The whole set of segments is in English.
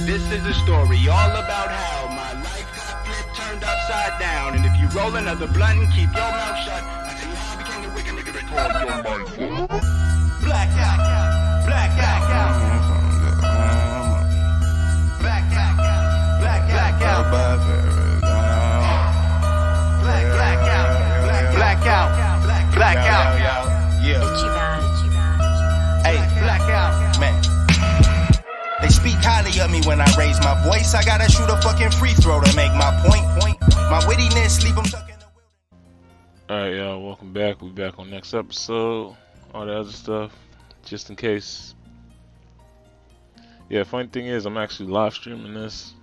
This is a story all about how my life got flipped, turned upside down. And if you roll another blunt and keep your mouth shut, I tell you how I became the wicked nigga they call your life. Blackout, blackout, blackout, blackout, blackout, blackout, yeah. Hey, blackout, man. They speak highly of me when I raise my voice. I gotta shoot a fucking free throw to make my point. My wittiness, leave them stuck in the wilderness. Alright, y'all, welcome back. We'll be back on next episode. All the other stuff, just in case. Yeah, funny thing is, I'm actually live streaming this.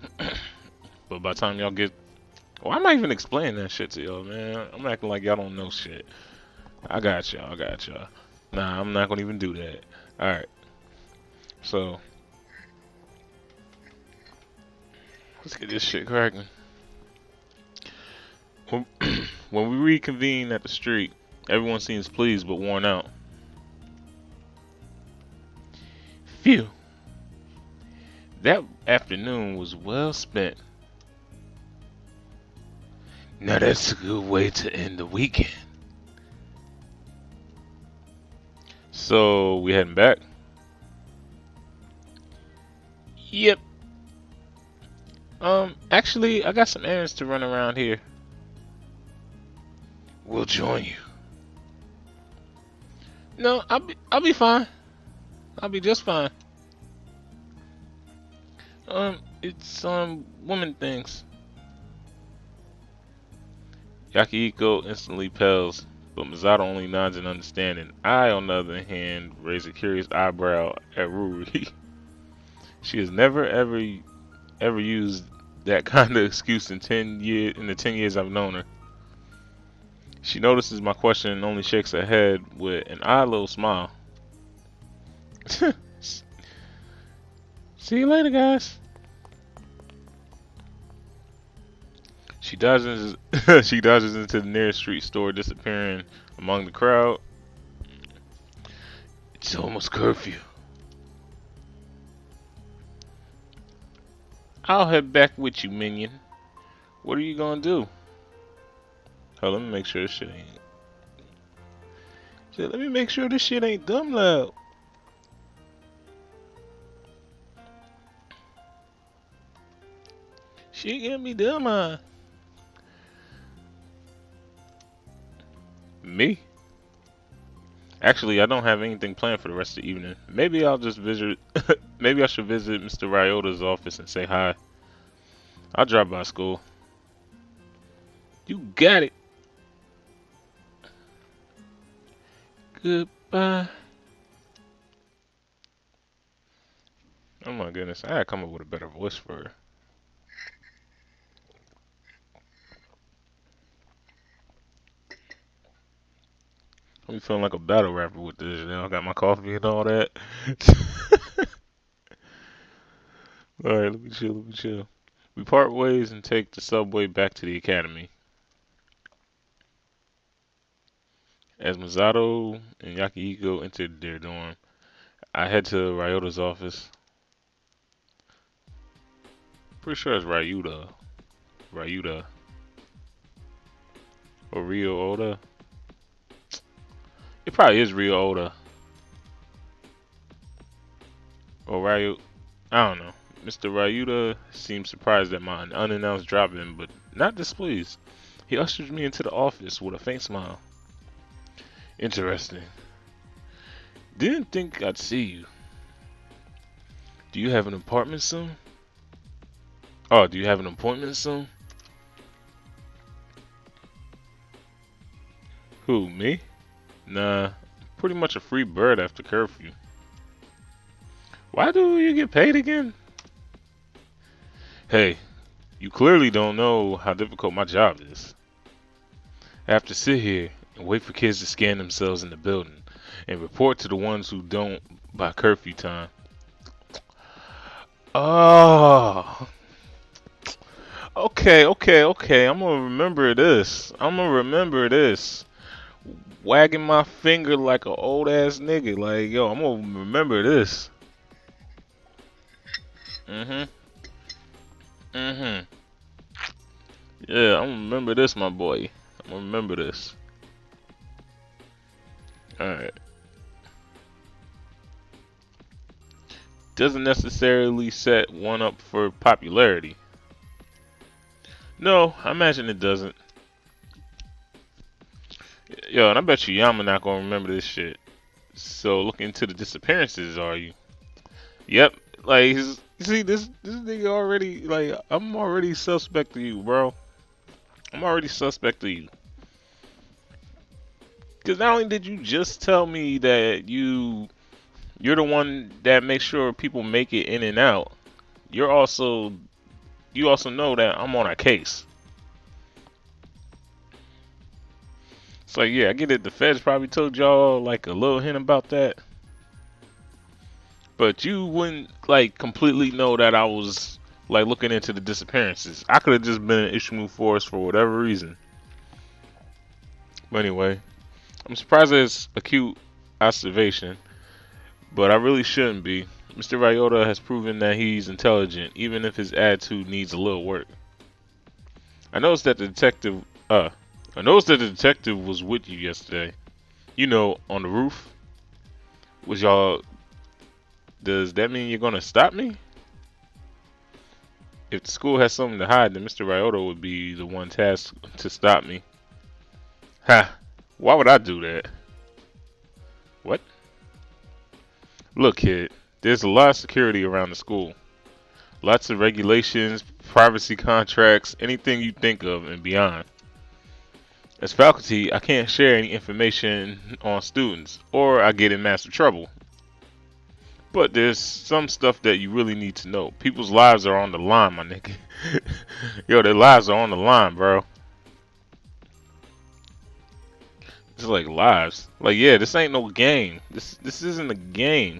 But by the time y'all get... Well, I'm not even explaining that shit to y'all, man. I'm acting like y'all don't know shit. I got y'all. Nah, I'm not gonna even do that. Alright. So... let's get this shit cracking. When we reconvene at the street, everyone seems pleased but worn out. Phew. That afternoon was well spent. Now that's a good way to end the weekend. So, we heading back? Yep. Actually, I got some errands to run around here. We'll join you. No, I'll be fine. I'll be just fine. It's woman things. Yakihiko instantly pales, but Misato only nods in understanding. I, on the other hand, raise a curious eyebrow at Ruri. She has never ever used that kind of excuse in the 10 years I've known her. She notices my question and only shakes her head with an odd little smile. See you later, guys. She dodges into the nearest street store, disappearing among the crowd. It's almost curfew. I'll head back with you, minion. What are you gonna do? Oh, let me make sure this shit ain't... Let me make sure this shit ain't dumb loud. She get me dumb on. Me? Actually, I don't have anything planned for the rest of the evening. Maybe I'll just visit... Maybe I should visit Mr. Ryota's office and say hi. I'll drop by school. You got it. Goodbye. Oh my goodness, I gotta come up with a better voice for her. I'm feeling like a battle rapper with this, you know. I got my coffee and all that. Alright, let me chill. We part ways and take the subway back to the academy. As Misato and Yakihiko entered their dorm, I head to Ryota's office. Pretty sure it's Ryuta. Or Ryo Oda. It probably is Ryo Oda. Or Ryu. I don't know. Mr. Ryuta seemed surprised at my unannounced drop-in, but not displeased. He ushered me into the office with a faint smile. Interesting. Didn't think I'd see you. Do you have an appointment soon? Oh, do you have an appointment soon? Who, me? Nah, pretty much a free bird after curfew. Why do you get paid again? Hey, you clearly don't know how difficult my job is. I have to sit here and wait for kids to scan themselves in the building and report to the ones who don't by curfew time. Oh, okay. I'm gonna remember this. Wagging my finger like an old ass nigga. Like, yo, I'm gonna remember this. Mm-hmm. Yeah, I'm gonna remember this, my boy. I'm gonna remember this. Alright. Doesn't necessarily set one up for popularity. No, I imagine it doesn't. Yo, and I bet you Yama not gonna remember this shit. So look into the disappearances, are you? Yep. Like, you see, this nigga already, like, I'm already suspect of you, bro. I'm already suspect of you. Because not only did you just tell me that you're the one that makes sure people make it in and out, you also know that I'm on a case. It's like, yeah, I get it. The feds probably told y'all like a little hint about that, but you wouldn't like completely know that I was like looking into the disappearances. I could have just been an issue move force for whatever reason. But anyway, I'm surprised it's acute observation, but I really shouldn't be. Mr. Ryota has proven that he's intelligent, even if his attitude needs a little work. I noticed that the detective, I noticed that the detective was with you yesterday. You know, on the roof. Was y'all? Does that mean you're gonna stop me? If the school has something to hide, then Mr. Ryota would be the one tasked to stop me. Ha! Why would I do that? What? Look, kid. There's a lot of security around the school. Lots of regulations, privacy contracts, anything you think of and beyond. As faculty, I can't share any information on students, or I get in massive trouble. But there's some stuff that you really need to know. People's lives are on the line, my nigga. Yo, their lives are on the line, bro. It's like lives. Like, yeah, this ain't no game. This isn't a game.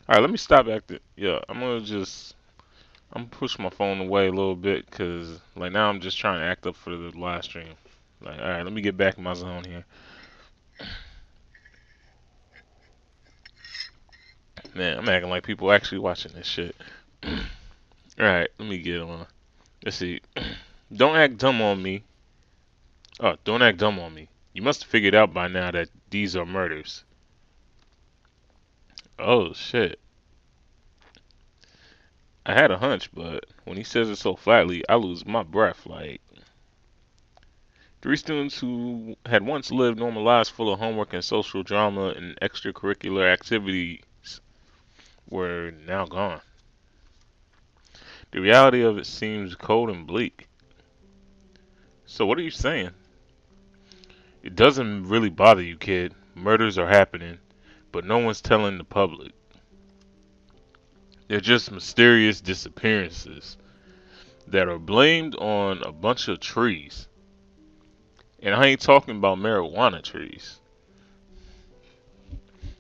All right, let me stop acting. Yeah, I'm push my phone away a little bit because like now I'm just trying to act up for the live stream. Like, all right, let me get back in my zone here. Man, I'm acting like people actually watching this shit. All right, let me get on. Let's see. Don't act dumb on me. Oh, don't act dumb on me. You must have figured out by now that these are murders. Oh shit. I had a hunch, but when he says it so flatly, I lose my breath. Like, three students who had once lived normal lives full of homework and social drama and extracurricular activities were now gone. The reality of it seems cold and bleak. So, what are you saying? It doesn't really bother you, kid. Murders are happening, but no one's telling the public. They're just mysterious disappearances that are blamed on a bunch of trees. And I ain't talking about marijuana trees.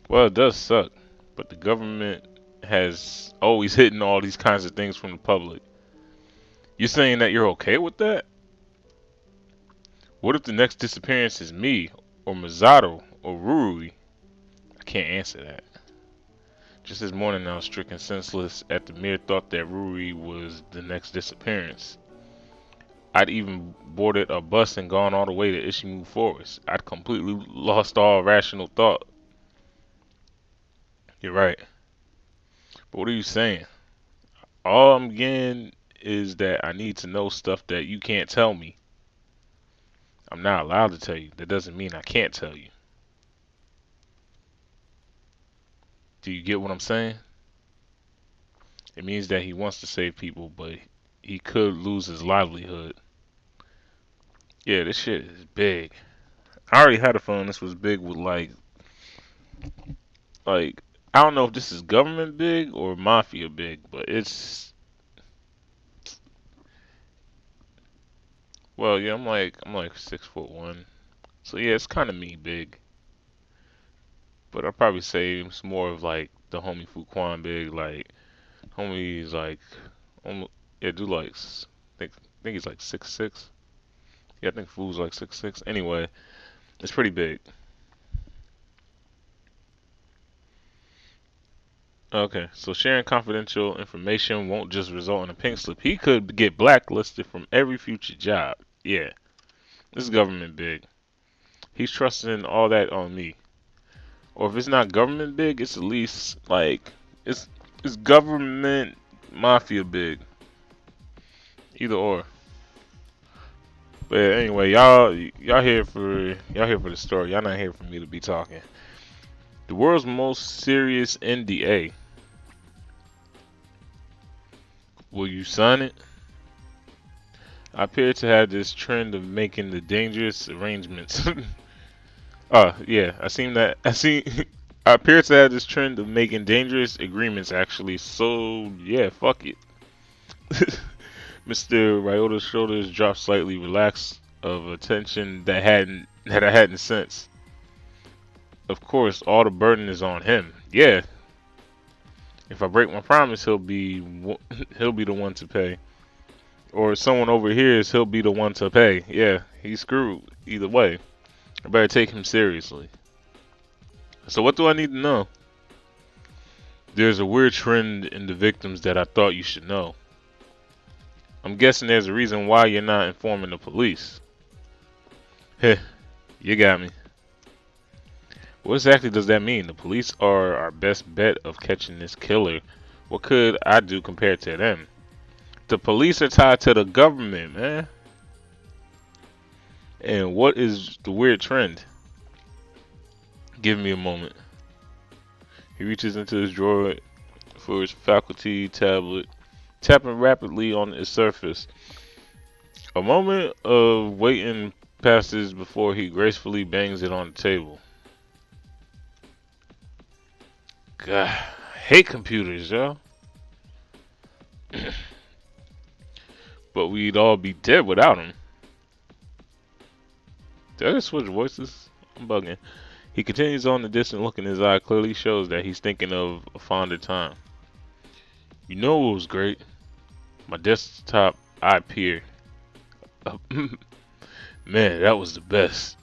Well, it does suck, but the government has always hidden all these kinds of things from the public. You're saying that you're okay with that? What if the next disappearance is me, or Masato, or Ruri? I can't answer that. Just this morning I was stricken senseless at the mere thought that Ruri was the next disappearance. I'd even boarded a bus and gone all the way to Ishimu Forest. I'd completely lost all rational thought. You're right. But what are you saying? All I'm getting is that I need to know stuff that you can't tell me. I'm not allowed to tell you. That doesn't mean I can't tell you. Do you get what I'm saying? It means that he wants to save people, but he could lose his livelihood. Yeah, this shit is big. I already had a feeling this was big with like I don't know if this is government big or mafia big, but it's well, yeah, I'm like 6'1", so yeah, it's kind of me big. But I'd probably say it's more of like the homie Fuquan big, like homie's like, almost, yeah, do like think he's like 6'6". Yeah, I think Fu's like 6'6". Anyway, it's pretty big. Okay, so sharing confidential information won't just result in a pink slip. He could get blacklisted from every future job. Yeah, this is government big. He's trusting all that on me. Or if it's not government big, it's at least like it's government mafia big. Either or. But anyway, y'all here for the story. Y'all not here for me to be talking. The world's most serious NDA. Will you sign it? I appear to have this trend of making the dangerous arrangements. Oh yeah, I see. I appear to have this trend of making dangerous agreements. Actually, so yeah, fuck it. Mr. Ryota's shoulders dropped slightly, relaxed of a tension that I hadn't sensed. Of course, all the burden is on him. Yeah, if I break my promise, he'll be the one to pay. Or someone over here he'll be the one to pay. Yeah, he's screwed either way. I better take him seriously. So what do I need to know? There's a weird trend in the victims that I thought you should know. I'm guessing there's a reason why you're not informing the police. Heh, you got me. What exactly does that mean? The police are our best bet of catching this killer. What could I do compared to them? The police are tied to the government, man. And what is the weird trend? Give me a moment. He reaches into his drawer for his faculty tablet, tapping rapidly on its surface. A moment of waiting passes before he gracefully bangs it on the table. God, I hate computers, y'all. But we'd all be dead without him. Did I just switch voices? I'm bugging. He continues on. The distant look in his eye clearly shows that he's thinking of a fonder time. You know what was great? My desktop iPeer. Man, that was the best.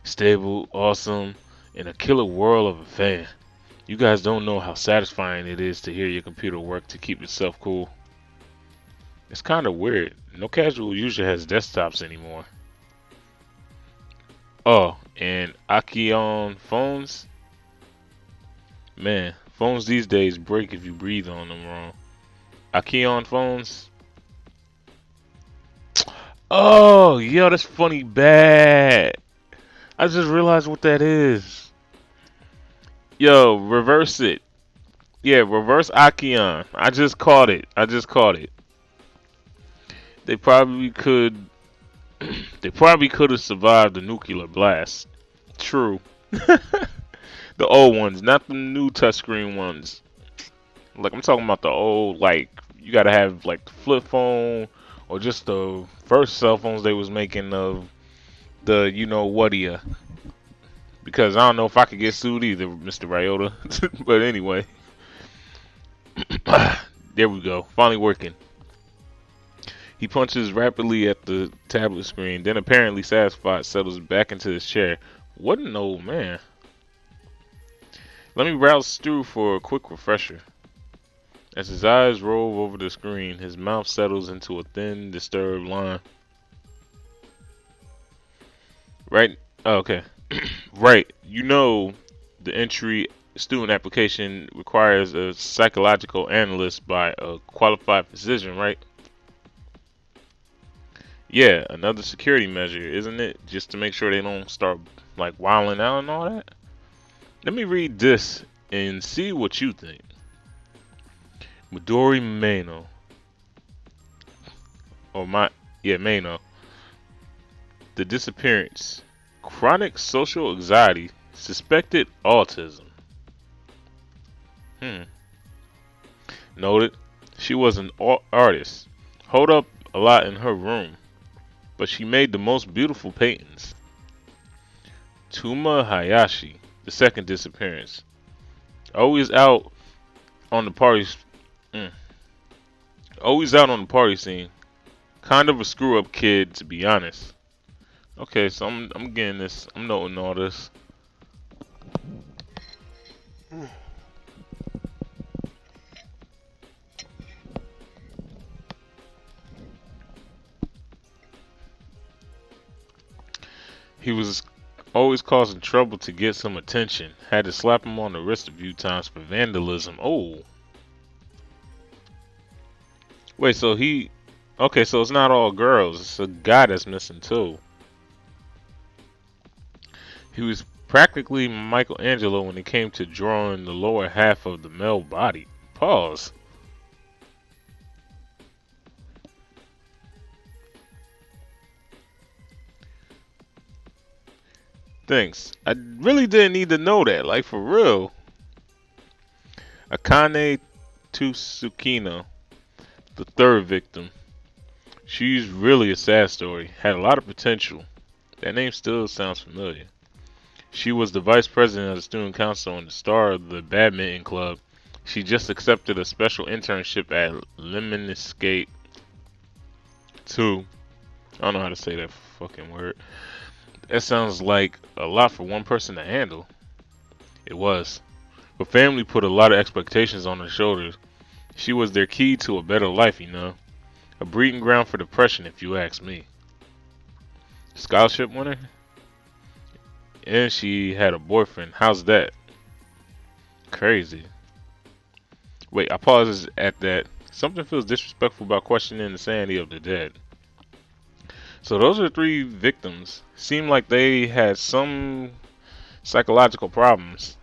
Stable, awesome, and a killer whirl of a fan. You guys don't know how satisfying it is to hear your computer work to keep itself cool. It's kind of weird. No casual user has desktops anymore. Oh, and Acheon phones? Man, phones these days break if you breathe on them wrong. Acheon phones? Oh, yo, that's funny bad. I just realized what that is. Yo, reverse it. Yeah, reverse Acheon. I just caught it. They probably could they probably could have survived the nuclear blast. True. The old ones, not the new touchscreen ones. Like I'm talking about the old, like you gotta have like the flip phone or just the first cell phones they was making of the whatia. Because I don't know if I could get sued either, Mr. Ryota. But anyway, there we go. Finally working. He punches rapidly at the tablet screen, then apparently satisfied, settles back into his chair. What an old man. Let me browse through for a quick refresher. As his eyes rove over the screen, his mouth settles into a thin, disturbed line. Right? Oh, okay. Right. You know the entry student application requires a psychological analyst by a qualified physician, right? Yeah, another security measure, isn't it? Just to make sure they don't start like wilding out and all that. Let me read this and see what you think. Midori Mano. Mano. The disappearance. Chronic social anxiety. Suspected autism. Noted. She was an artist. Hold up a lot in her room. But she made the most beautiful paintings. Tuma Hayashi. The second disappearance. Always out on the party. Always out on the party scene. Kind of a screw up kid, to be honest. Okay, so I'm getting this. I'm noting all this. He was always causing trouble to get some attention. Had to slap him on the wrist a few times for vandalism. Oh. Wait, so he... Okay, so it's not all girls. It's a guy that's missing too. He was practically Michelangelo when it came to drawing the lower half of the male body. Pause. Thanks. I really didn't need to know that, like for real. Akane Tsukino, the third victim. She's really a sad story. Had a lot of potential. That name still sounds familiar. She was the vice president of the student council and the star of the badminton club. She just accepted a special internship at Lemon Escape 2. I don't know how to say that fucking word. That sounds like a lot for one person to handle. It was. Her family put a lot of expectations on her shoulders. She was their key to a better life, you know. A breeding ground for depression, if you ask me. Scholarship winner? And she had a boyfriend. How's that? Crazy. Wait, I paused at that. Something feels disrespectful about questioning the sanity of the dead. So those are 3 victims. Seemed like they had some psychological problems.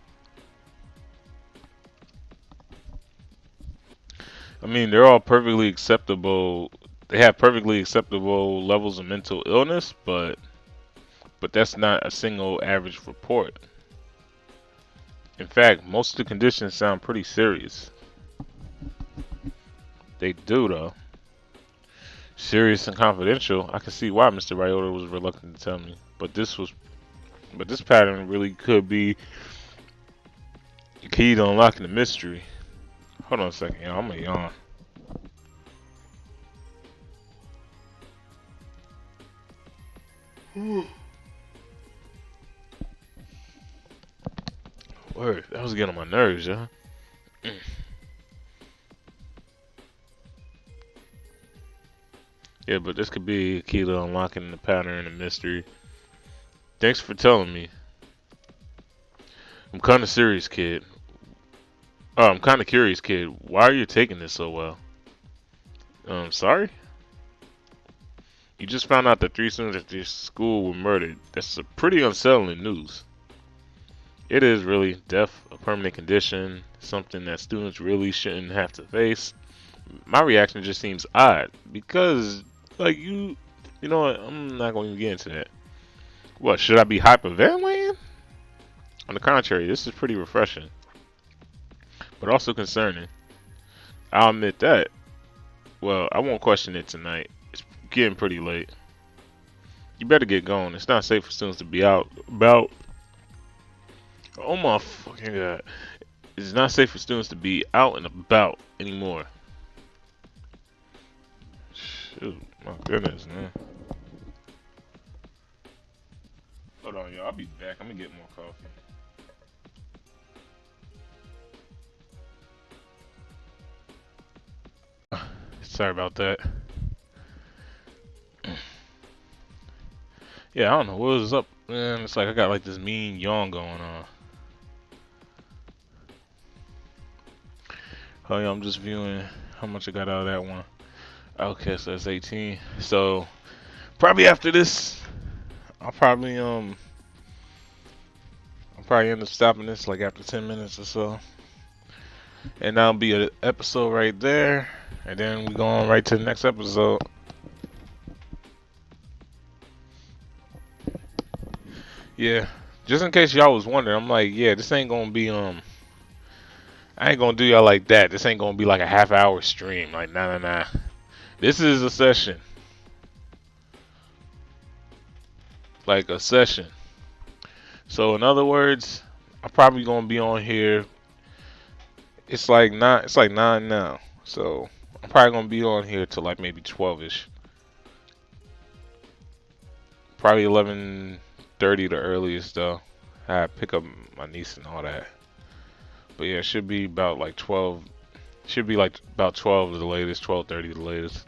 I mean, they're all perfectly acceptable. They have perfectly acceptable levels of mental illness, but that's not a single average report. In fact, most of the conditions sound pretty serious. They do, though. Serious and confidential. I can see why Mr. Ryota was reluctant to tell me, but this pattern really could be the key to unlocking the mystery. Hold on a second, y'all. I'm gonna yawn. Word, that was getting on my nerves, y'all. Yeah, but this could be a key to unlocking the pattern and mystery. Thanks for telling me. I'm kind of serious, kid. Oh, I'm kind of curious, kid. Why are you taking this so well? Sorry? You just found out that 3 students at your school were murdered. That's a pretty unsettling news. It is really. Death, a permanent condition, something that students really shouldn't have to face. My reaction just seems odd because, like, you know what? I'm not going to get into that. What, should I be hyperventilating? On the contrary, this is pretty refreshing, but also concerning. I'll admit that. Well, I won't question it tonight. It's getting pretty late. You better get going. It's not safe for students to be out about. Oh my fucking god. It's not safe for students to be out and about anymore. Shoot, my goodness, man. Hold on, y'all. I'll be back. I'm gonna get more coffee. Sorry about that. Yeah, I don't know what was up, man. It's like I got like this mean yawn going on. Oh yeah, I'm just viewing how much I got out of that one. Okay, so that's 18. So probably after this, I'll probably end up stopping this like after 10 minutes or so. And that'll be an episode right there. And then we go on right to the next episode. Yeah, just in case y'all was wondering, I'm like, yeah, this ain't gonna be I ain't gonna do y'all like that. This ain't gonna be like a half-hour stream. Like, nah. This is a session. Like a session. So in other words, I'm probably gonna be on here. It's like 9 now. So I'm probably gonna be on here till like maybe 12ish. Probably 11:30 the earliest though. I pick up my niece and all that. But yeah, it should be about like 12. Should be like about 12 the latest, 12:30 the latest.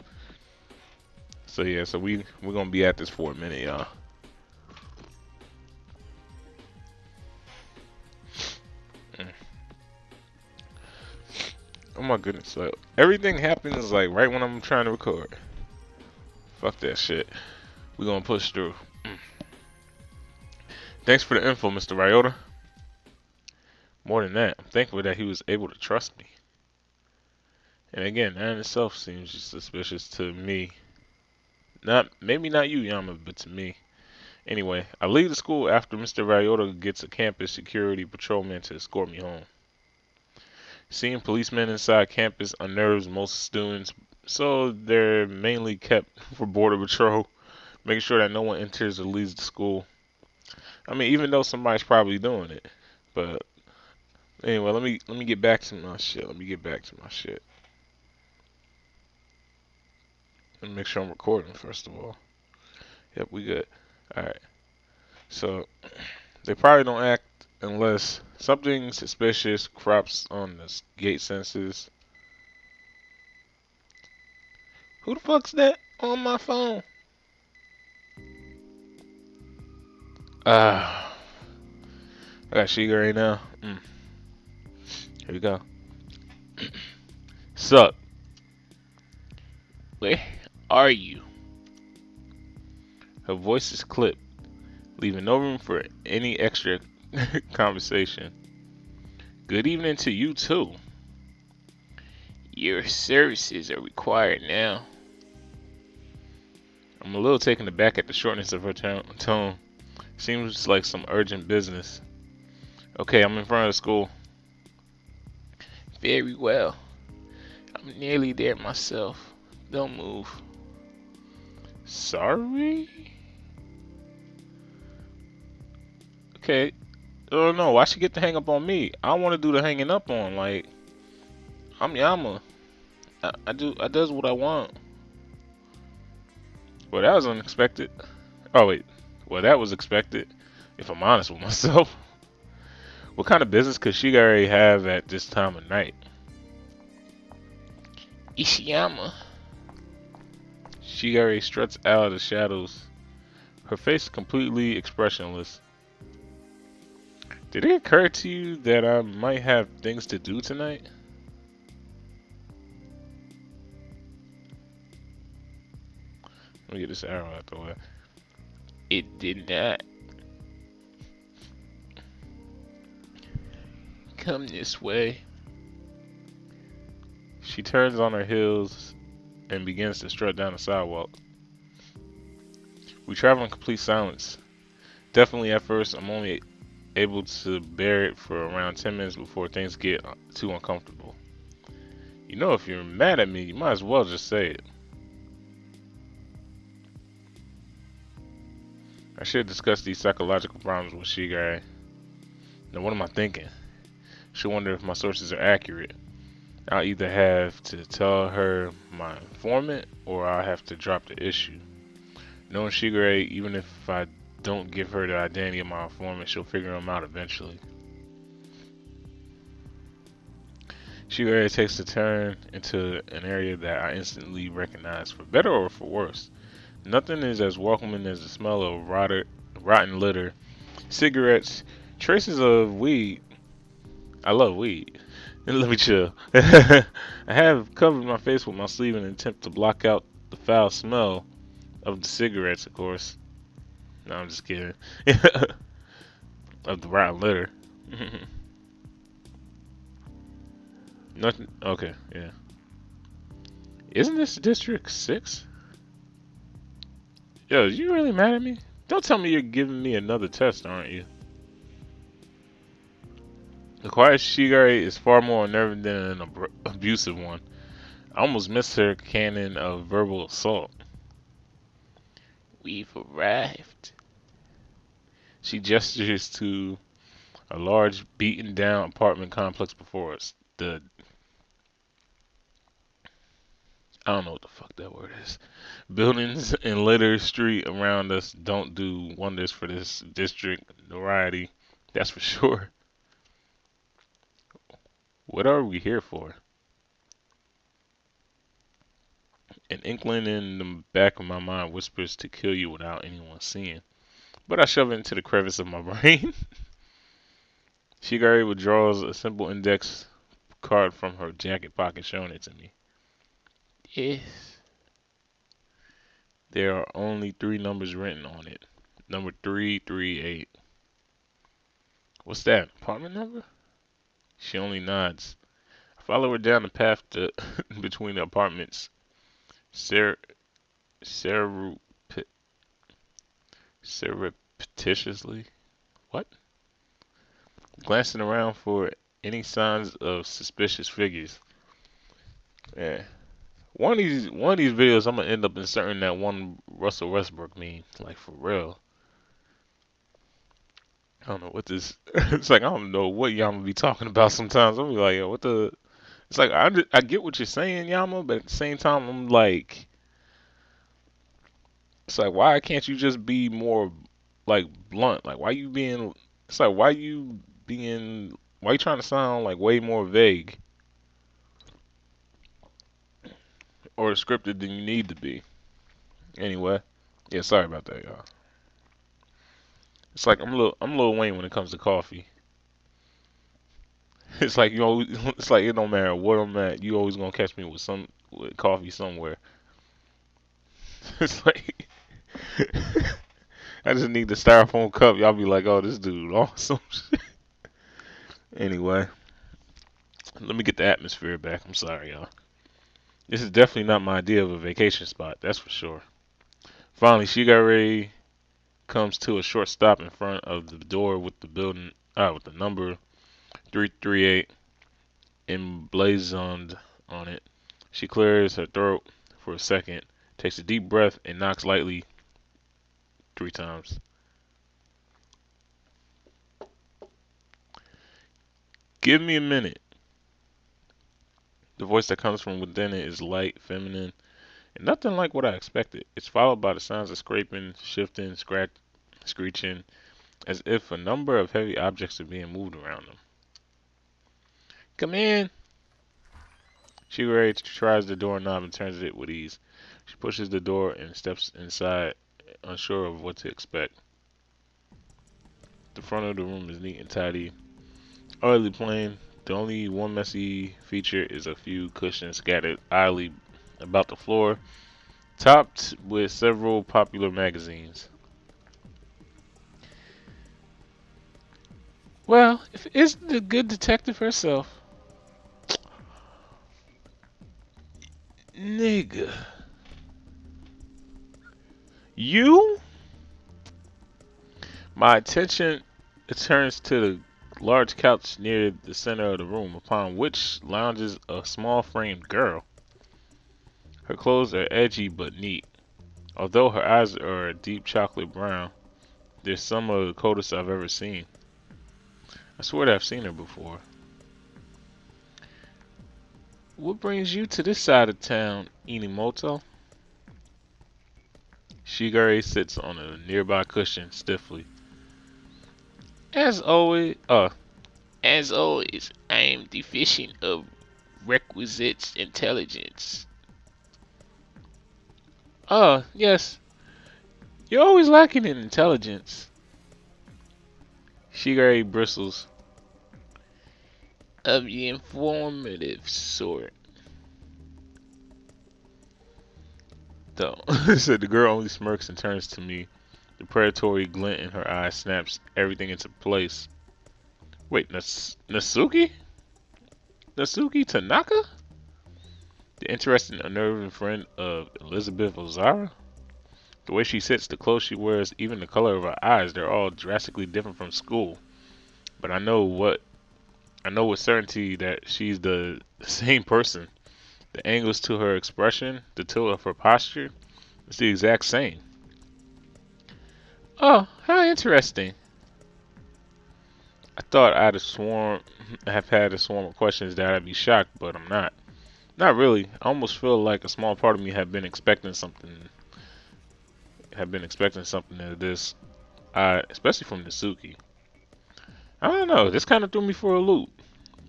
So yeah, so we're gonna be at this for a minute, y'all. Oh my goodness, like everything happens like right when I'm trying to record. Fuck that shit. We gonna push through. Thanks for the info, Mr. Ryota. More than that, I'm thankful that he was able to trust me. And again, that in itself seems suspicious to me. Maybe not you, Yama, but to me. Anyway, I leave the school after Mr. Ryota gets a campus security patrolman to escort me home. Seeing policemen inside campus unnerves most students, so they're mainly kept for border patrol, making sure that no one enters or leaves the school. I mean, even though somebody's probably doing it. But anyway, let me get back to my shit. Let me make sure I'm recording first of all. Yep, we good. Alright. So they probably don't act unless something suspicious crops on the gate sensors. Who the fuck's that on my phone? I got Shiga right now. Here we go. Sup? Where are you? Her voice is clipped, leaving no room for any extra conversation. Good evening to you too. Your services are required now. I'm a little taken aback at the shortness of her tone. Seems like some urgent business. Okay, I'm in front of the school. Very well. I'm nearly there myself. Don't move. Sorry? Okay. Oh no, why she get the hang up on me? I want to do the hanging up on. Like, I'm Yama. I does what I want. Well, that was unexpected. Oh wait. Well, that was expected. If I'm honest with myself. What kind of business could she already have at this time of night? Ishiyama. Shigari struts out of the shadows, her face completely expressionless. Did it occur to you that I might have things to do tonight? Let me get this arrow out the way. It did not. Come this way. She turns on her heels and begins to strut down the sidewalk. We travel in complete silence. Definitely at first, I'm only able to bear it for around 10 minutes before things get too uncomfortable. You know, if you're mad at me, you might as well just say it. I should discuss these psychological problems with Shigai. Now, what am I thinking? She'll wonder if my sources are accurate. I'll either have to tell her my informant, or I'll have to drop the issue. Knowing Shigure, even if I don't give her the identity of my informant, she'll figure him out eventually. Shigure takes a turn into an area that I instantly recognize, for better or for worse. Nothing is as welcoming as the smell of rotten litter, cigarettes, traces of weed. I love weed. Let me chill. I have covered my face with my sleeve in an attempt to block out the foul smell of the cigarettes, of course. No, I'm just kidding. Of the rotten litter. Nothing. Okay, yeah. Isn't this District 6? Yo, you really mad at me? Don't tell me you're giving me another test, aren't you? The quiet Shigari is far more unnerving than an abusive one. I almost missed her cannon of verbal assault. We've arrived. She gestures to a large, beaten down apartment complex before us. I don't know what the fuck that word is. Buildings and littered street around us don't do wonders for this district notoriety, that's for sure. What are we here for? An inkling in the back of my mind whispers to kill you without anyone seeing. But I shove it into the crevice of my brain. Shigari withdraws a simple index card from her jacket pocket, showing it to me. Yes. There are only 3 numbers written on it. Number 338. What's that? Apartment number? She only nods. I follow her down the path to between the apartments. Ser seru surreptitiously. What? Glancing around for any signs of suspicious figures. Yeah. One of these videos I'm gonna end up inserting that one Russell Westbrook meme. Like for real. I don't know what this. It's like I don't know what Yama be talking about sometimes. I'll be like, yo, what the? It's like I get what you're saying, Yama, but at the same time, I'm like, it's like why can't you just be more like blunt? Like why you being? It's like why you trying to sound like way more vague or scripted than you need to be? Anyway, yeah, sorry about that, y'all. It's like I'm Lil Wayne when it comes to coffee. It's like it's like it don't matter what I'm at, you always gonna catch me with coffee somewhere. It's like I just need the styrofoam cup. Y'all be like, oh, this dude awesome. Anyway, let me get the atmosphere back. I'm sorry, y'all. This is definitely not my idea of a vacation spot. That's for sure. Finally, Shigare comes to a short stop in front of the door with with the number 338 emblazoned on it. She clears her throat for a second, takes a deep breath, and knocks lightly 3 times. Give me a minute. The voice that comes from within it is light, feminine, and nothing like what I expected. It's followed by the sounds of scraping, shifting, screeching, as if a number of heavy objects are being moved around them. Come in. Shigure tries the doorknob and turns it with ease. She pushes the door and steps inside, unsure of what to expect. The front of the room is neat and tidy, utterly plain. The only one messy feature is a few cushions scattered idly about the floor, topped with several popular magazines. Well, if it's the good detective herself. Nigga. You? My attention turns to the large couch near the center of the room, upon which lounges a small framed girl. Her clothes are edgy but neat. Although her eyes are a deep chocolate brown, they're some of the coldest I've ever seen. I swear that I've seen her before. What brings you to this side of town, Inimoto? Shigure sits on a nearby cushion stiffly. As always, I am deficient of requisite intelligence. Yes, you're always lacking in intelligence. Shigure bristles. Of the informative sort. Though, said the girl only smirks and turns to me. The predatory glint in her eyes snaps everything into place. Wait, Nasuki? Nasuki Tanaka? The interesting, unnerving friend of Elizabeth Ozara? The way she sits, the clothes she wears, even the color of her eyes, they're all drastically different from school. But I know with certainty that she's the same person. The angles to her expression, the tilt of her posture, it's the exact same. Oh, how interesting. I thought have had a swarm of questions that I'd be shocked, but I'm not. Not really. I almost feel like a small part of me had been expecting something of this, especially from Nasuki. I don't know. This kind of threw me for a loop.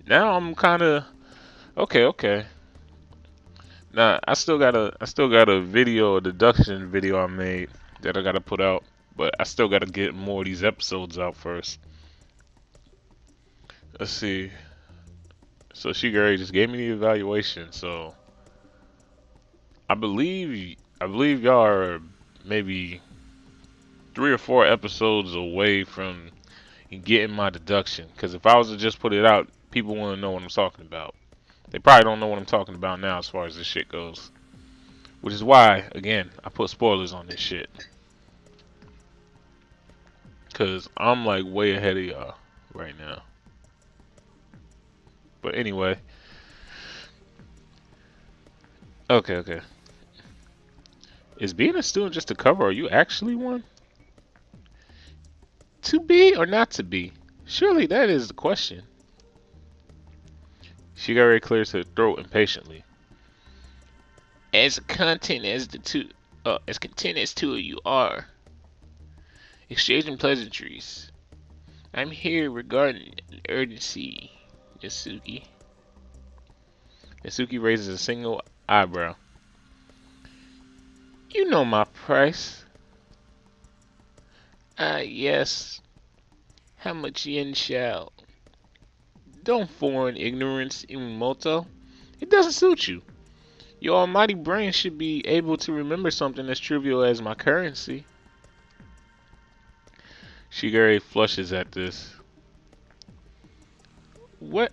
Now I'm kind of okay. Now I still got a video, a deduction video I made that I gotta put out, but I still gotta get more of these episodes out first. Let's see. So Shigure just gave me the evaluation. So I believe y'all are maybe 3 or 4 episodes away from getting my deduction. Because if I was to just put it out, people want to know what I'm talking about. They probably don't know what I'm talking about now as far as this shit goes. Which is why, again, I put spoilers on this shit. Because I'm like way ahead of y'all right now. But anyway. Okay. Is being a student just a cover? Or are you actually one? To be or not to be? Surely that is the question. Shigure clears her throat impatiently. As content as as content as two of you are, exchanging pleasantries. I'm here regarding an urgency, Yasuki. Yasuki raises a single eyebrow. You know my price. Yes. How much yen shall? Don't foreign ignorance, Iwamoto. It doesn't suit you. Your almighty brain should be able to remember something as trivial as my currency. Shigure flushes at this. What?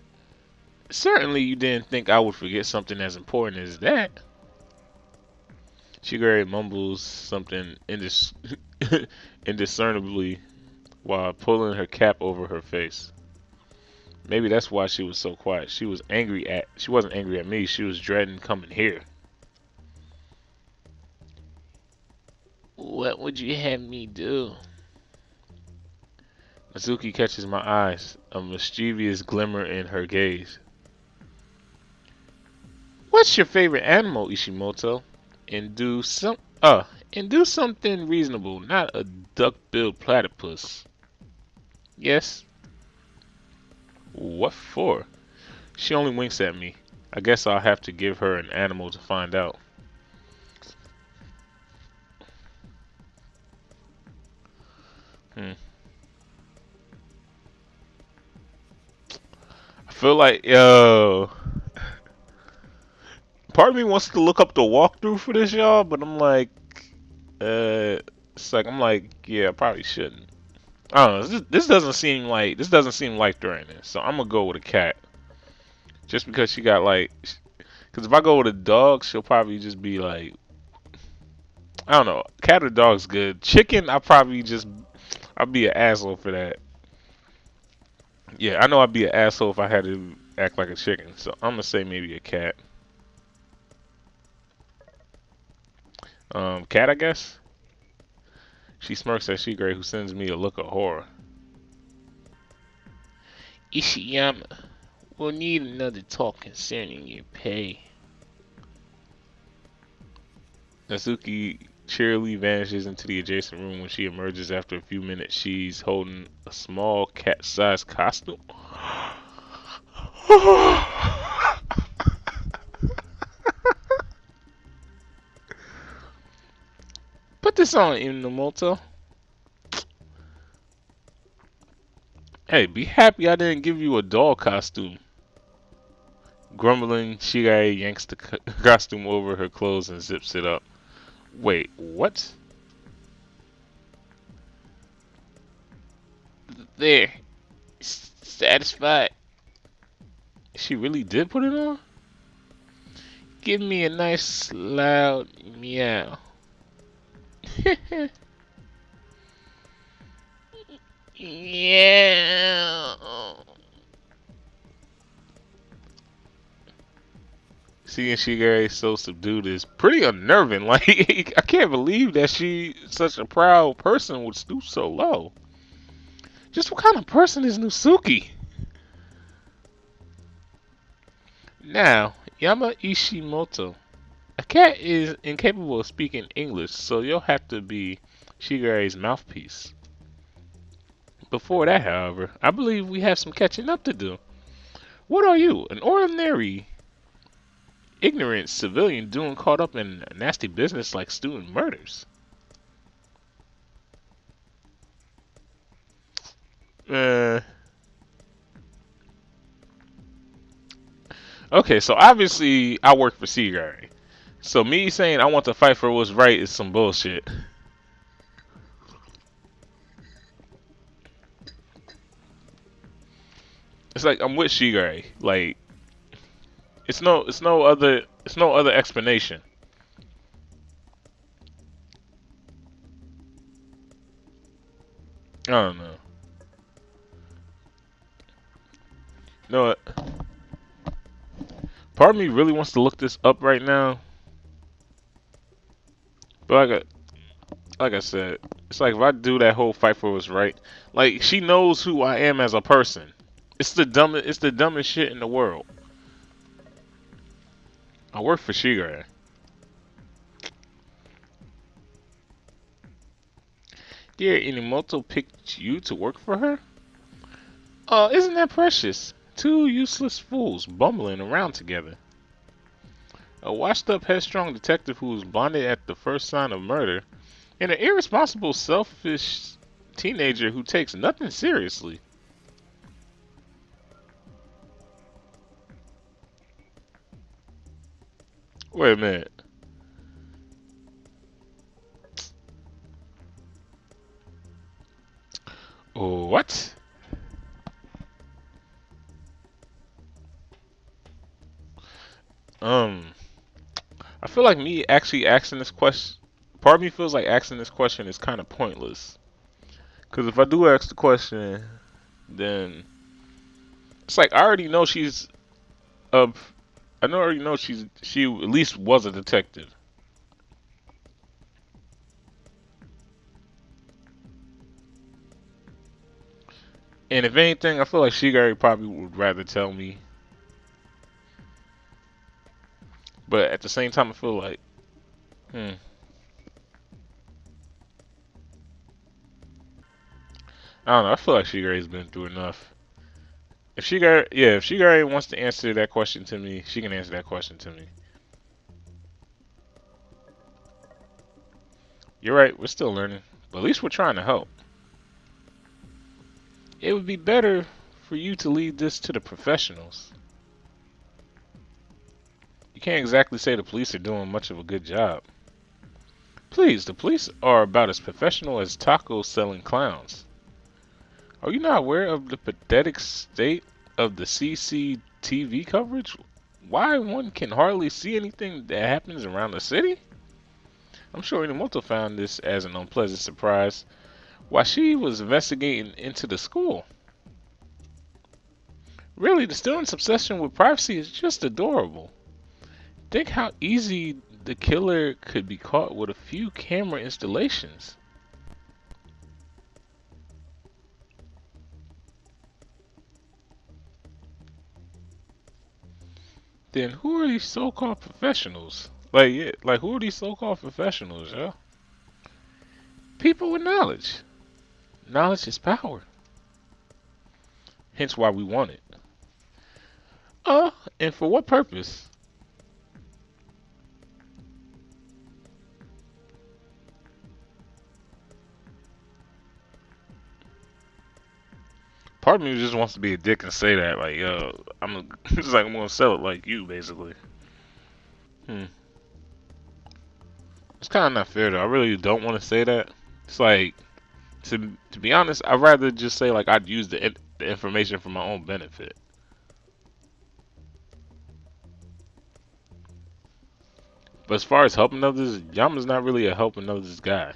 Certainly you didn't think I would forget something as important as that. Shigure mumbles something indiscernibly while pulling her cap over her face. Maybe that's why she was so quiet. She wasn't angry at me, she was dreading coming here. What would you have me do? Mizuki catches my eyes, a mischievous glimmer in her gaze. What's your favorite animal, Ishimoto? And do something reasonable, not a duck-billed platypus. Yes. What for? She only winks at me. I guess I'll have to give her an animal to find out. I feel like, part of me wants to look up the walkthrough for this, y'all, but I'm like, yeah, I probably shouldn't. I don't know. This doesn't seem life threatening, so I'm gonna go with a cat. Just because she got like, because if I go with a dog, she'll probably just be like, I don't know. Cat or dog's good. Chicken, I'd be an asshole for that. Yeah, I know I'd be an asshole if I had to act like a chicken. So I'm gonna say maybe a cat. Cat, I guess. She smirks at Shigure, who sends me a look of horror. Ishiyama, we'll need another talk concerning your pay. Natsuki cheerily vanishes into the adjacent room. When she emerges after a few minutes, she's holding a small cat-sized costume. Put this on, Inamoto. Hey, be happy I didn't give you a doll costume. Grumbling, Shigure yanks the costume over her clothes and zips it up. Wait, what? There. Satisfied. She really did put it on? Give me a nice loud meow. Yeah. Seeing Shigure so subdued is pretty unnerving. Like, I can't believe that such a proud person, would stoop so low. Just what kind of person is Nusuki? Now, Yama Ishimoto. A cat is incapable of speaking English, so you'll have to be Shigure's mouthpiece. Before that, however, I believe we have some catching up to do. What are you, an ordinary, ignorant civilian doing caught up in nasty business like student murders? Okay, so obviously I work for Seagary. So me saying I want to fight for what's right is some bullshit. It's like I'm with Seagary. Like it's no other explanation. I don't know. You know what? Part of me really wants to look this up right now, but like I said, it's like if I do that whole fight for what's right, like she knows who I am as a person. It's the dumbest shit in the world. I work for Shigra. Dear Inimoto picked you to work for her? Oh, isn't that precious? Two useless fools bumbling around together. A washed-up, headstrong detective who was blinded at the first sign of murder, and an irresponsible, selfish teenager who takes nothing seriously. Wait a minute. Oh, what? I feel like me actually asking this question. Part of me feels like asking this question is kind of pointless. Because if I do ask the question, then it's like I already know she's a. Already know she at least was a detective. And if anything, I feel like Shigari probably would rather tell me. But at the same time, I feel like, I don't know. I feel like Shigari's been through enough. If Shigari wants to answer that question to me, she can answer that question to me. You're right. We're still learning, but at least we're trying to help. It would be better for you to leave this to the professionals. You can't exactly say the police are doing much of a good job. Please, the police are about as professional as taco selling clowns. Are you not aware of the pathetic state of the CCTV coverage? Why one can hardly see anything that happens around the city? I'm sure Inamoto found this as an unpleasant surprise while she was investigating into the school. Really, the student's obsession with privacy is just adorable. Think how easy the killer could be caught with a few camera installations. Then who are these so-called professionals? Like who are these so-called professionals, yeah? People with knowledge. Knowledge is power. Hence why we want it. And for what purpose? Part of me just wants to be a dick and say that, like, yo, it's like I'm gonna sell it like you, basically. It's kind of not fair though. I really don't want to say that. It's like, to be honest, I'd rather just say like I'd use the information for my own benefit. But as far as helping others, Yama's not really a helping others guy.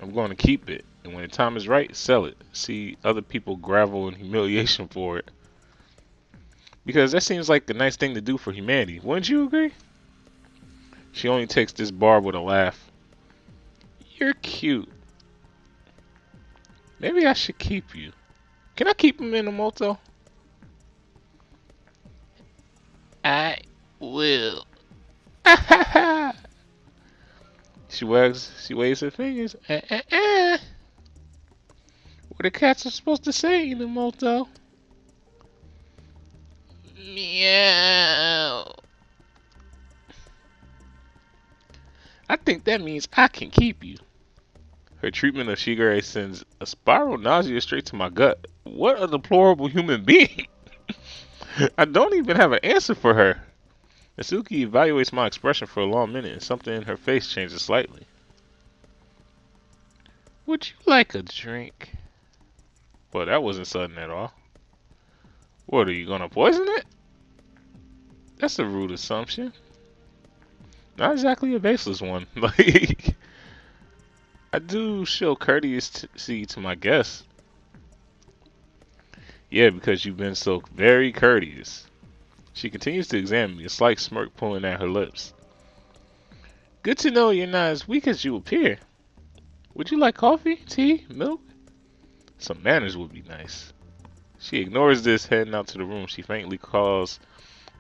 I'm going to keep it, and when the time is right, sell it. See other people gravel in humiliation for it. Because that seems like a nice thing to do for humanity. Wouldn't you agree? She only takes this bar with a laugh. You're cute. Maybe I should keep you. Can I keep him in a motel? I will. She waves her fingers. What the cats are supposed to say in the motel? Meow. I think that means I can keep you. Her treatment of Shigure sends a spiral nausea straight to my gut. What a deplorable human being. I don't even have an answer for her. Natsuki evaluates my expression for a long minute, and something in her face changes slightly. Would you like a drink? Well, that wasn't sudden at all. What, are you gonna poison it? That's a rude assumption. Not exactly a baseless one. Like, I do show courtesy to my guests. Yeah, because you've been so very courteous. She continues to examine me, a slight smirk pulling at her lips. Good to know you're not as weak as you appear. Would you like coffee, tea, milk? Some manners would be nice. She ignores this, heading out to the room. She faintly calls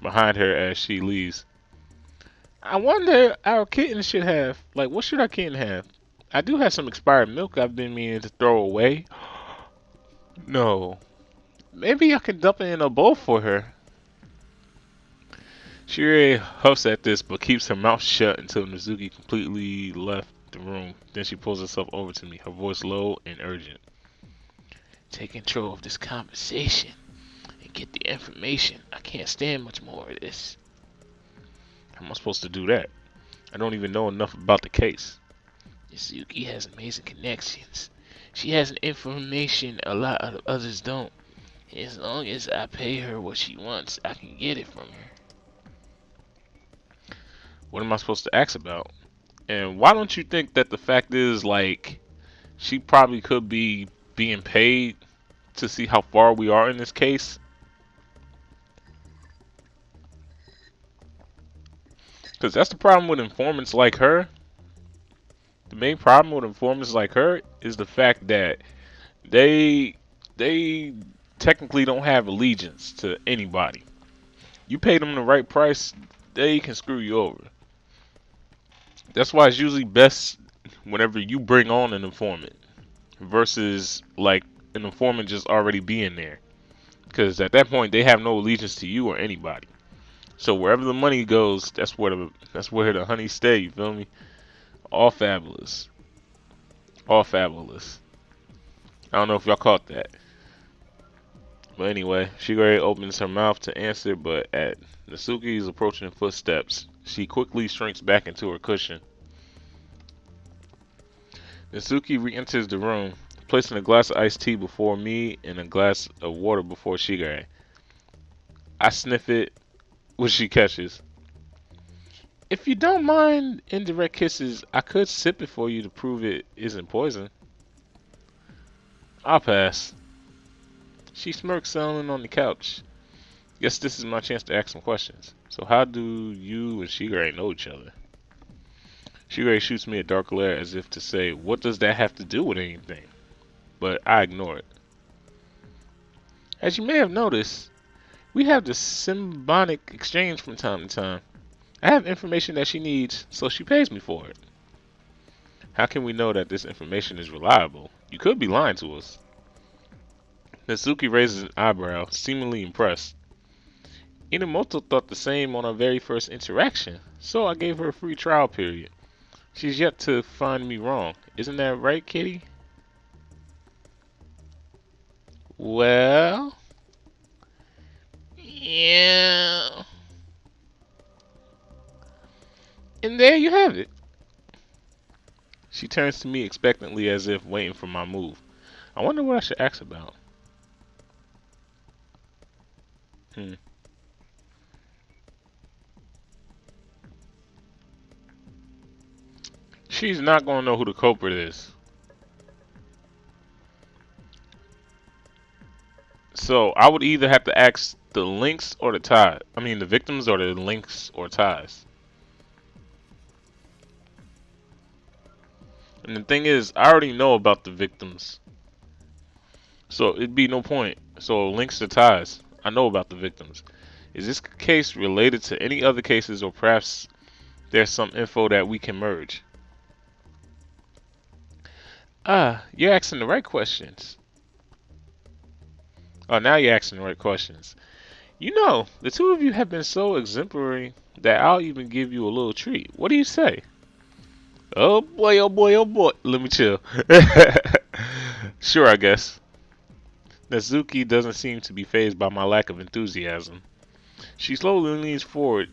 behind her as she leaves. I wonder our kitten should have. Like, what should our kitten have? I do have some expired milk I've been meaning to throw away. No. Maybe I can dump it in a bowl for her. She really huffs at this, but keeps her mouth shut until Natsuki completely left the room. Then she pulls herself over to me, her voice low and urgent. Take control of this conversation and get the information. I can't stand much more of this. How am I supposed to do that? I don't even know enough about the case. Natsuki has amazing connections. She has information a lot of others don't. As long as I pay her what she wants, I can get it from her. What am I supposed to ask about? And why don't you think that the fact is, like, she probably could be being paid to see how far we are in this case? Because that's the problem with informants like her. The main problem with informants like her is the fact that they technically don't have allegiance to anybody. You pay them the right price, they can screw you over. That's why it's usually best whenever you bring on an informant versus like an informant just already being there. Because at that point they have no allegiance to you or anybody. So wherever the money goes, that's where the honey stay, you feel me? All fabulous. All fabulous. I don't know if y'all caught that. But anyway, Shigure opens her mouth to answer, but at Natsuki's approaching footsteps, she quickly shrinks back into her cushion. Natsuki re-enters the room, placing a glass of iced tea before me and a glass of water before Shigure. I sniff it, which she catches. If you don't mind indirect kisses, I could sip it for you to prove it isn't poison. I'll pass. She smirks, settling on the couch. Guess this is my chance to ask some questions. So how do you and Shigure know each other? Shigure shoots me a dark glare as if to say, what does that have to do with anything? But I ignore it. As you may have noticed, we have this symbiotic exchange from time to time. I have information that she needs, so she pays me for it. How can we know that this information is reliable? You could be lying to us. Natsuki raises an eyebrow, seemingly impressed. Inamoto thought the same on our very first interaction, so I gave her a free trial period. She's yet to find me wrong. Isn't that right, kitty? Well... yeah... and there you have it. She turns to me expectantly as if waiting for my move. I wonder what I should ask about. She's not gonna know who the culprit is. So I would either have to ask the links or the ties. I mean the victims or the links or ties. And the thing is, I already know about the victims. So it'd be no point. So links to ties. I know about the victims. Is this case related to any other cases, or perhaps there's some info that we can merge? Ah, you're asking the right questions. Oh, now you're asking the right questions. You know, the two of you have been so exemplary that I'll even give you a little treat. What do you say? Oh boy, oh boy, oh boy. Let me chill. Sure, I guess. Natsuki doesn't seem to be fazed by my lack of enthusiasm. She slowly leans forward,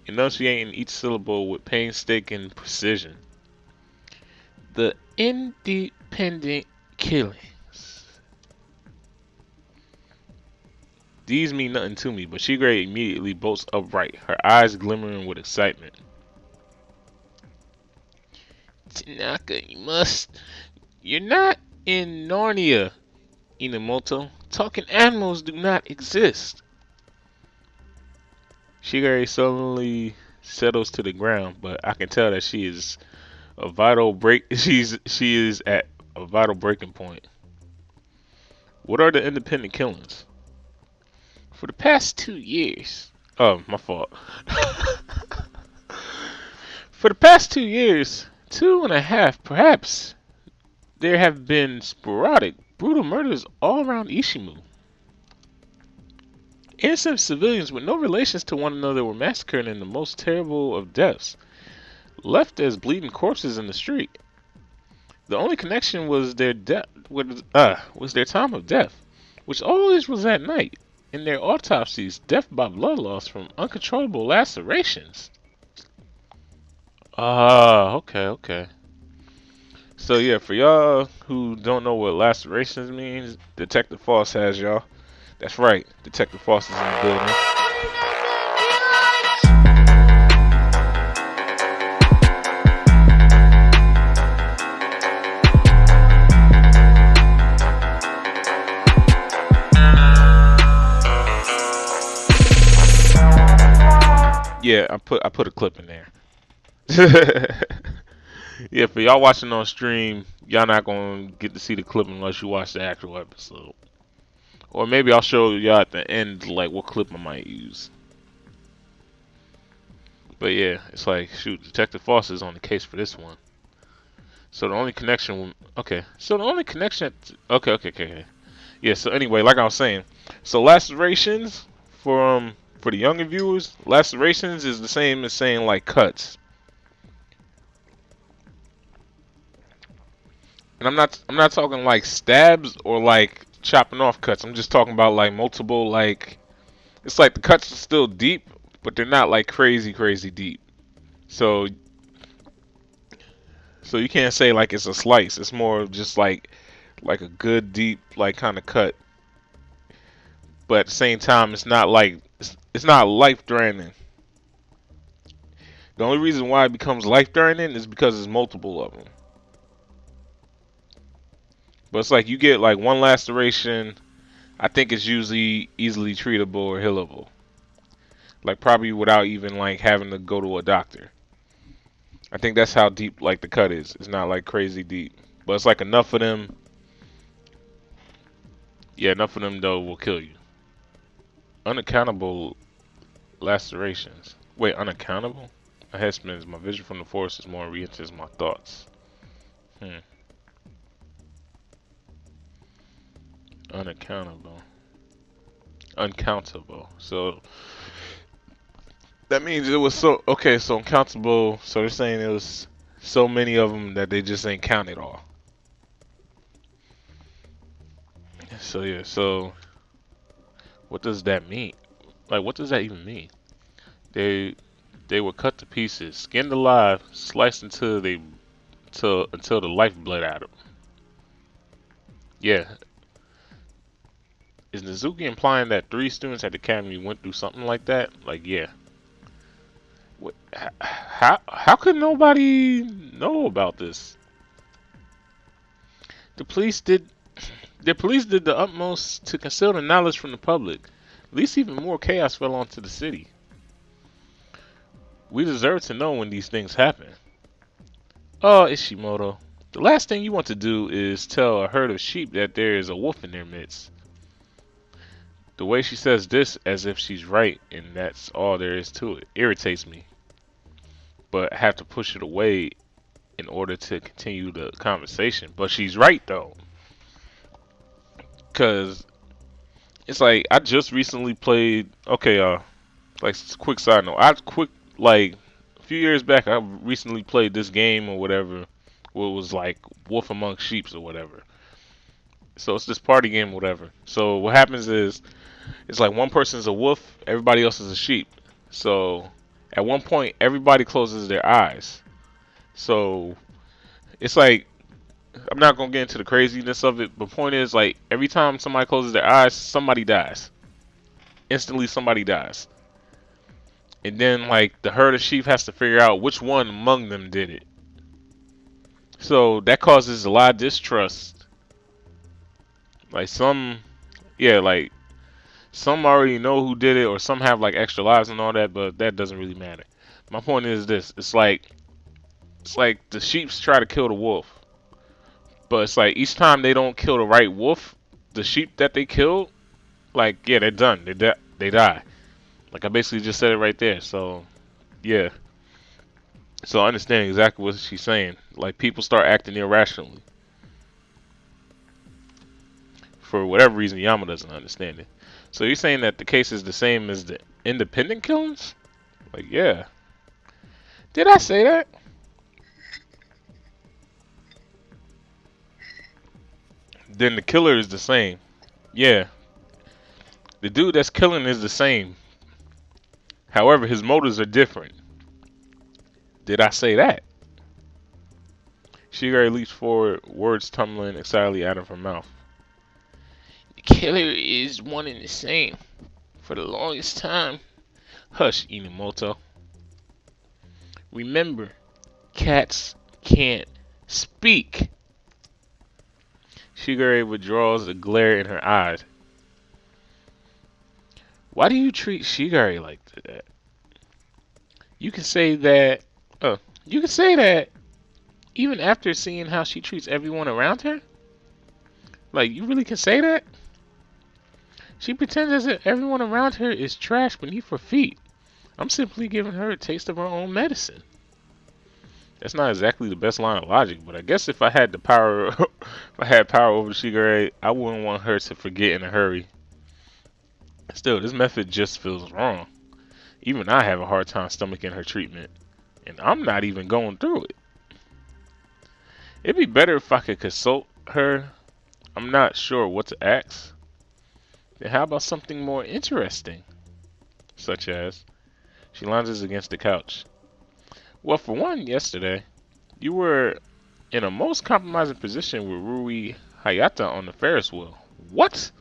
enunciating each syllable with painstaking precision. The independent killings. These mean nothing to me, but Shigure immediately bolts upright, her eyes glimmering with excitement. Tanaka, You're not in Narnia, Inamoto. Talking animals do not exist. Shigure suddenly settles to the ground, but I can tell that she is she is at a vital breaking point. What are the independent killings? For the past 2 years. Oh, my fault. For the past 2 years, 2.5 perhaps, there have been sporadic, brutal murders all around Ishimu. Innocent civilians with no relations to one another were massacred in the most terrible of deaths, left as bleeding corpses in the street. The only connection was their was their time of death, which always was at night. In their autopsies, death by blood loss from uncontrollable lacerations. Okay. So yeah, for y'all who don't know what lacerations means, Detective Fost has y'all. That's right, Detective Fost is in the building. Yeah, I put a clip in there. Yeah, for y'all watching on stream, y'all not gonna get to see the clip unless you watch the actual episode. Or maybe I'll show y'all at the end like what clip I might use. But yeah, it's like shoot, Detective Fost is on the case for this one. So the only connection, okay. Yeah. So anyway, like I was saying, so lacerations for the younger viewers, lacerations is the same as saying like cuts. And I'm not talking like stabs or like chopping off cuts. I'm just talking about like multiple like it's like the cuts are still deep, but they're not like crazy deep. So you can't say like it's a slice. It's more of just like a good deep like kind of cut. But at the same time, it's not like it's not life threatening. The only reason why it becomes life threatening is because there's multiple of them. But it's like you get like one laceration, I think it's usually easily treatable or healable. Like probably without even like having to go to a doctor. I think that's how deep like the cut is. It's not like crazy deep. But it's like enough of them. Yeah, enough of them though will kill you. Unaccountable lacerations. Wait, unaccountable? My head spins. My vision from the forest is more oriented as my thoughts. Unaccountable. Uncountable. So that means it was so okay. So uncountable. So they're saying it was so many of them that they just ain't counted all. So yeah. So what does that mean? Like, what does that even mean? They were cut to pieces, skinned alive, sliced until the life bled out of them. Yeah. Is Nizuki implying that 3 students at the academy went through something like that? Like, yeah. What, how could nobody know about this? The police did the utmost to conceal the knowledge from the public. At least even more chaos fell onto the city. We deserve to know when these things happen. Oh, Ishimoto. The last thing you want to do is tell a herd of sheep that there is a wolf in their midst. The way she says this as if she's right and that's all there is to it irritates me. But I have to push it away in order to continue the conversation. But she's right though. Cause it's like I just recently played like quick side note. Like a few years back I recently played this game or whatever. What was like Wolf Among Sheeps or whatever. So it's this party game, whatever. So what happens is, it's like one person's a wolf, everybody else is a sheep. So at one point, everybody closes their eyes. So it's like, I'm not gonna get into the craziness of it, but point is, like, every time somebody closes their eyes, somebody dies. Instantly, somebody dies. And then, like, the herd of sheep has to figure out which one among them did it. So that causes a lot of distrust. Like like some already know who did it, or some have like extra lives and all that, but that doesn't really matter. My point is this: it's like the sheeps try to kill the wolf, but it's like each time they don't kill the right wolf, the sheep that they killed, like, yeah, they're done. They die. Like, I basically just said it right there. So yeah. So I understand exactly what she's saying. Like, people start acting irrationally for whatever reason. Yama doesn't understand it. So you're saying that the case is the same as the independent killings? Like, yeah. Did I say that? Then the killer is the same. Yeah. The dude that's killing is the same. However, his motives are different. Did I say that? Shigure leaps forward, words tumbling excitedly out of her mouth. The killer is one and the same. For the longest time. Hush, Inamoto. Remember, cats can't speak. Shigure withdraws a glare in her eyes. Why do you treat Shigure like that? You can say that. You can say that even after seeing how she treats everyone around her. Like, you really can say that? She pretends as if everyone around her is trash beneath her feet. I'm simply giving her a taste of her own medicine. That's not exactly the best line of logic, but I guess if I had the power, if I had power over Shigure, I wouldn't want her to forget in a hurry. Still, this method just feels wrong. Even I have a hard time stomaching her treatment, and I'm not even going through it. It'd be better if I could consult her. I'm not sure what to ask. Then how about something more interesting? Such as, she lounges against the couch. Well, for one, yesterday, you were in a most compromising position with Rui Hayata on the Ferris wheel. What?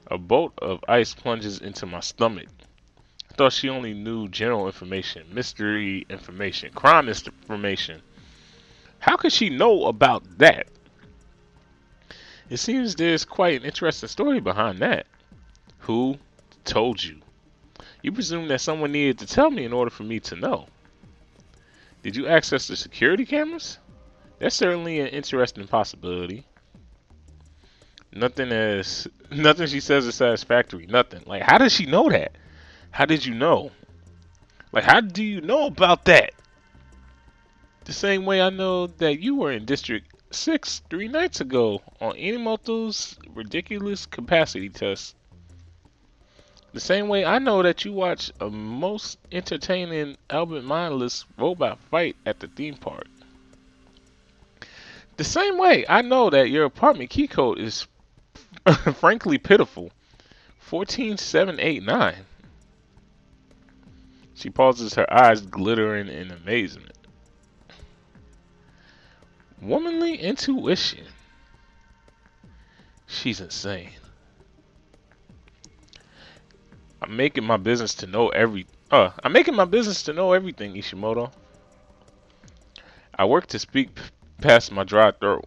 A bolt of ice plunges into my stomach. I thought she only knew general information, mystery information, crime information. How could she know about that? It seems there's quite an interesting story behind that. Who told you? You presume that someone needed to tell me in order for me to know. Did you access the security cameras? That's certainly an interesting possibility. Nothing she says is satisfactory. Nothing. Like, how does she know that? How did you know? Like, how do you know about that? The same way I know that you were in District 6 3 nights ago on Inamoto's ridiculous capacity test. The same way I know that you watched a most entertaining Albert Mindless robot fight at the theme park. The same way I know that your apartment key code is frankly pitiful. 14789. She pauses, her eyes glittering in amazement. Womanly intuition. She's insane. I'm making my business to know everything, Ishimoto. I work to speak past my dry throat.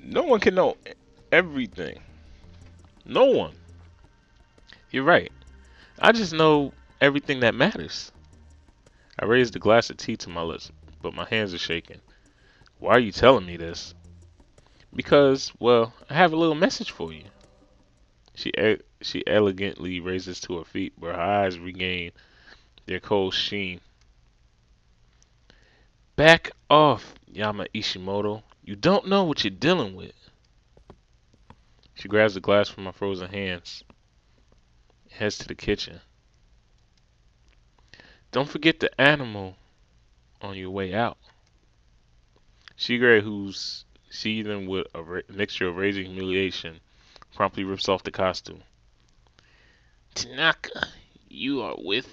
No one can know everything. No one. You're right. I just know everything that matters. I raise the glass of tea to my lips, but my hands are shaking. Why are you telling me this? Because, well, I have a little message for you. She elegantly raises to her feet, where her eyes regain their cold sheen. Back off, Yama Ishimoto. You don't know what you're dealing with. She grabs the glass from my frozen hands and heads to the kitchen. Don't forget the animal on your way out. Shigure, who's seething with a mixture of rage and humiliation, promptly rips off the costume. Tanaka, you are with...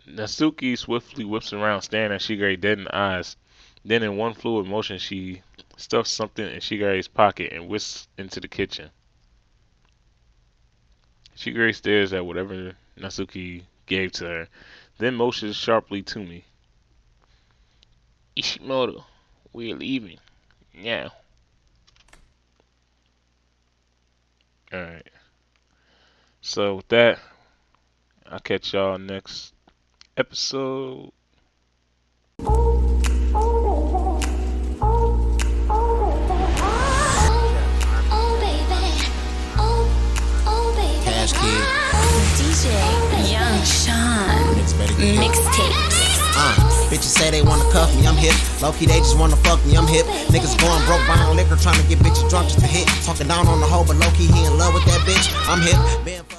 Natsuki swiftly whips around, staring at Shigure dead in the eyes. Then in one fluid motion, she stuffs something in Shigure's pocket and whisks into the kitchen. Shigure stares at whatever Natsuki gave to her, then motions sharply to me. Ishimoto, we're leaving. Now. Alright. So with that, I'll catch y'all next episode. DJ Young Sean mixtape. Bitches say they wanna cuff me, I'm hip. Low-key, they just wanna fuck me, I'm hip. Niggas going broke, buying liquor, trying to get bitches drunk just to hit. Talking down on the hoe, but low-key, he in love with that bitch. I'm hip.